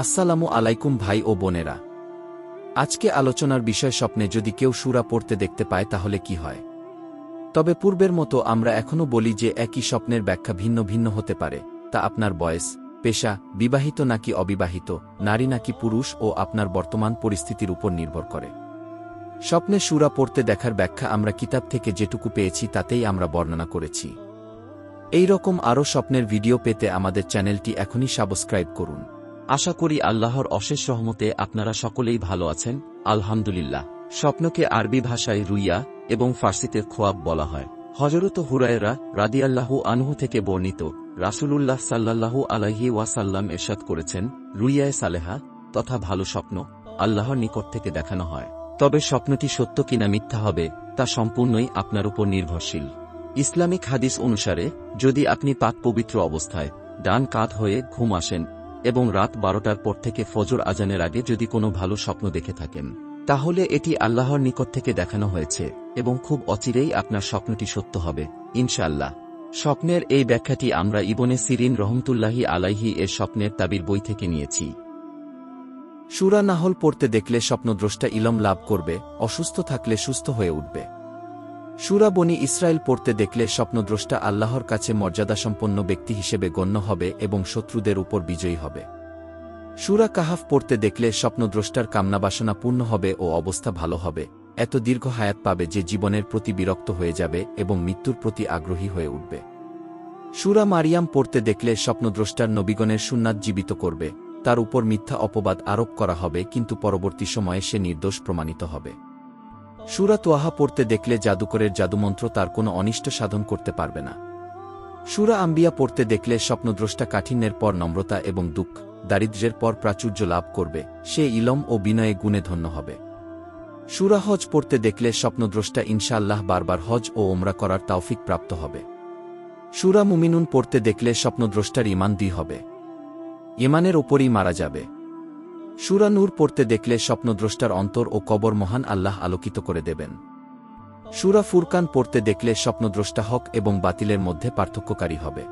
আসসালামু আলাইকুম ভাই ও বোনেরা। আজকে আলোচনার বিষয় স্বপ্নে যদি কেউ সূরা পড়তে দেখতে পায় তাহলে কি হয়। তবে পূর্বের মতো আমরা এখনও বলি যে একই স্বপ্নের ব্যাখ্যা ভিন্ন ভিন্ন হতে পারে, তা আপনার বয়স, পেশা, বিবাহিত নাকি অবিবাহিত, নারী নাকি পুরুষ ও আপনার বর্তমান পরিস্থিতির উপর নির্ভর করে। স্বপ্নে সূরা পড়তে দেখার ব্যাখ্যা আমরা কিতাব থেকে যেটুকু পেয়েছি তাতেই আমরা বর্ণনা করেছি। এই রকম আরও স্বপ্নের ভিডিও পেতে আমাদের চ্যানেলটি এখনই সাবস্ক্রাইব করুন। আশা করি আল্লাহর অশেষ রহমতে আপনারা সকলেই ভালো আছেন, আলহামদুলিল্লাহ। স্বপ্নকে আরবি ভাষায় রুইয়া এবং ফার্সিতে খোয়াব বলা হয়। হযরত হুরায়রা রাদিয়াল্লাহু আনহু থেকে বর্ণিত, রাসূলুল্লাহ সাল্লাল্লাহু আলাইহি ওয়াসাল্লাম ইরশাদ করেছেন, রুইয়ায়ে সালেহা তথা ভালো স্বপ্ন আল্লাহর নিকট থেকে দেখানো হয়। তবে স্বপ্নটি সত্য কিনা মিথ্যা হবে তা সম্পূর্ণই আপনার উপর নির্ভরশীল। ইসলামিক হাদিস অনুসারে যদি আপনি পাক পবিত্র অবস্থায় ডান কাঁধ হয়ে ঘুম আসেন এবং রাত 12টার পর থেকে ফজর আজানের আগে যদি কোনো ভালো স্বপ্ন দেখে থাকেন, তাহলে এটি আল্লাহর নিকট থেকে দেখানো হয়েছে এবং খুব অচিরেই আপনার স্বপ্নটি সত্য হবে ইনশাআল্লাহ। স্বপ্নের এই ব্যাখ্যাটি আমরা ইবনে সিরিন রহমতুল্লাহি আলাইহি এর স্বপ্নের তাবির বই থেকে নিয়েছি। সূরা নাহল পড়তে দেখলে স্বপ্নদ্রষ্টা ইলম লাভ করবে, অসুস্থ থাকলে সুস্থ হয়ে উঠবে। সূরা বনী ইসরাইল পড়তে দেখলে স্বপ্নদ্রষ্টা আল্লাহর কাছে মর্যাদাসম্পন্ন ব্যক্তি হিসেবে গণ্য হবে এবং শত্রুদের উপর বিজয়ী হবে। সূরা কাহাফ পড়তে দেখলে স্বপ্নদ্রষ্টার কামনাবাসনা পূর্ণ হবে ও অবস্থা ভালো হবে, এত দীর্ঘ হায়াত পাবে যে জীবনের প্রতি বিরক্ত হয়ে যাবে এবং মৃত্যুর প্রতি আগ্রহী হয়ে উঠবে। সূরা মারিয়াম পড়তে দেখলে স্বপ্নদ্রষ্টার নবীগণের সুন্নাত জীবিত করবে, তার উপর মিথ্যা অপবাদ আরোপ করা হবে কিন্তু পরবর্তী সময়ে সে নির্দোষ প্রমাণিত হবে। সূরা তোয়াহা পড়তে দেখলে জাদুকরের জাদুমন্ত্র তার কোনো অনিষ্ট সাধন করতে পারবে না। সূরা আম্বিয়া পড়তে দেখলে স্বপ্নদ্রষ্টা কাঠিন্যের পর নম্রতা এবং দুঃখ, দারিদ্র্যের পর প্রাচুর্য লাভ করবে, সে ইলম ও বিনয়ে গুণে ধন্য হবে। সূরা হজ পড়তে দেখলে স্বপ্নদ্রষ্টা ইনশাআল্লাহ বারবার হজ ও ওমরা করার তৌফিক প্রাপ্ত হবে। সূরা মুমিনুন পড়তে দেখলে স্বপ্নদ্রষ্টার ঈমান দৃঢ় হবে, ঈমানের ওপরই মারা যাবে। সূরা নূর পড়তে দেখলে স্বপ্নদ্রষ্টার অন্তর ও কবর মহান আল্লাহ আলোকিত করে দেবেন। সূরা ফুরকান পড়তে দেখলে স্বপ্নদ্রষ্টা হক এবং বাতিলের মধ্যে পার্থক্যকারী হবে।